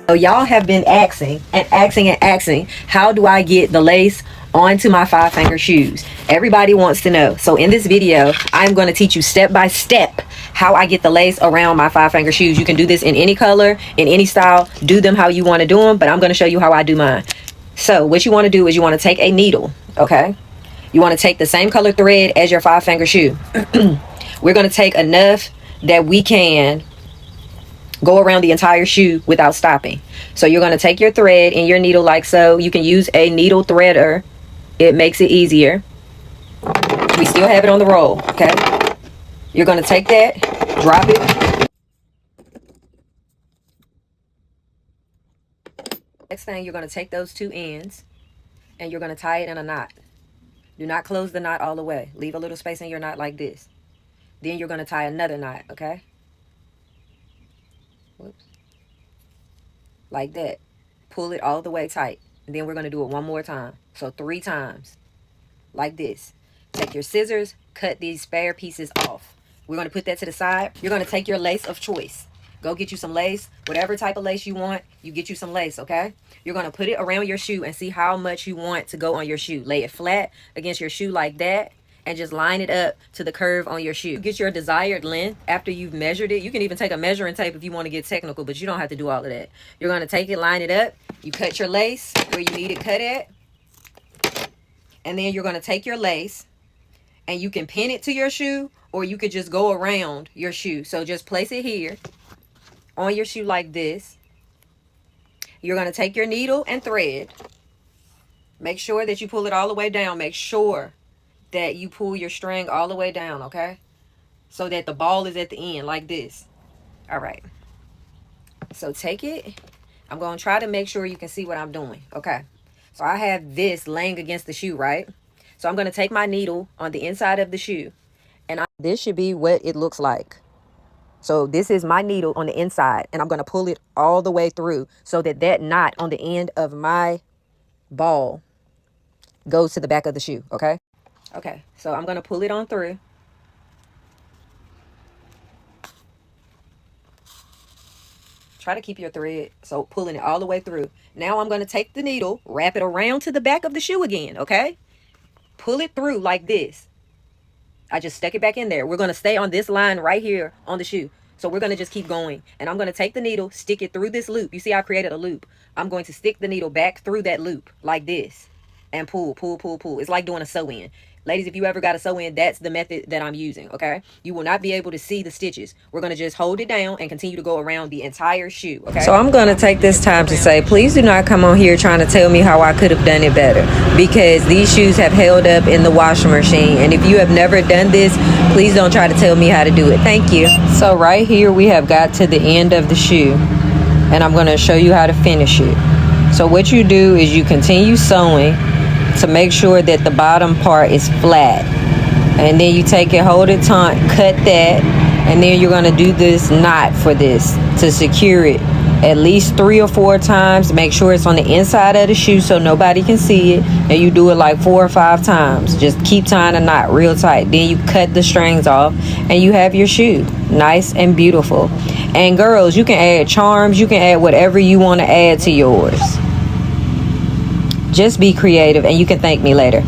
So y'all have been asking and asking and asking, how do I get the lace onto my 5-finger shoes? Everybody wants to know. So in this video, I'm going to teach you step by step how I get the lace around my 5-finger shoes. You can do this in any color, in any style. Do them how you want to do them, but I'm going to show you how I do mine. So what you want to do is you want to take a needle, okay? You want to take the same color thread as your 5-finger shoe. We're going to take enough that we can go around the entire shoe without stopping. So you're going to take your thread and your needle like so. You can use a needle threader. It makes it easier. We still have it on the roll, okay? You're going to take that, drop it. Next thing, you're going to take those two ends and you're going to tie it in a knot. Do not close the knot all the way. Leave a little space in your knot like this. Then you're going to tie another knot, okay? Whoops. Like that. Pull it all the way tight. And then we're going to do it one more time. So 3 times. Like this. Take your scissors. Cut these spare pieces off. We're going to put that to the side. You're going to take your lace of choice. Go get you some lace. Whatever type of lace you want, you get you some lace, okay? You're going to put it around your shoe and see how much you want to go on your shoe. Lay it flat against your shoe like that. And just line it up to the curve on your shoe. Get your desired length after you've measured it. You can even take a measuring tape if you want to get technical, but you don't have to do all of that. You're going to take it, line it up. You cut your lace where you need it cut at. And then you're going to take your lace and you can pin it to your shoe or you could just go around your shoe. So just place it here on your shoe like this. You're going to take your needle and thread. Make sure that you pull it all the way down. Make sure that you pull your string all the way down, okay? So that the ball is at the end like this. All right. So take it. I'm going to try to make sure you can see what I'm doing, okay? So I have this laying against the shoe, right? So I'm going to take my needle on the inside of the shoe. And this should be what it looks like. So this is my needle on the inside. And I'm going to pull it all the way through so that that knot on the end of my ball goes to the back of the shoe, okay? Okay, so I'm going to pull it on through. Try to keep your thread, so pulling it all the way through. Now I'm going to take the needle, wrap it around to the back of the shoe again, okay? Pull it through like this. I just stuck it back in there. We're going to stay on this line right here on the shoe. So we're going to just keep going. And I'm going to take the needle, stick it through this loop. You see I created a loop. I'm going to stick the needle back through that loop like this. And pull, pull, pull, pull. It's like doing a sew-in. Ladies, if you ever got a sew-in, that's the method that I'm using, okay? You will not be able to see the stitches. We're going to just hold it down and continue to go around the entire shoe, okay? So I'm going to take this time to say, please do not come on here trying to tell me how I could have done it better, because these shoes have held up in the washing machine. And if you have never done this, please don't try to tell me how to do it. Thank you. So right here, we have got to the end of the shoe, and I'm going to show you how to finish it. So what you do is you continue sewing to make sure that the bottom part is flat, and then you take it, hold it tight, cut that, and then you're going to do this knot for this to secure it at least 3 or 4 times. Make sure it's on the inside of the shoe so nobody can see it, and you do it like 4 or 5 times. Just keep tying a knot real tight. Then you cut the strings off and you have your shoe nice and beautiful. And girls, you can add charms, you can add whatever you want to add to yours. Just be creative, and you can thank me later.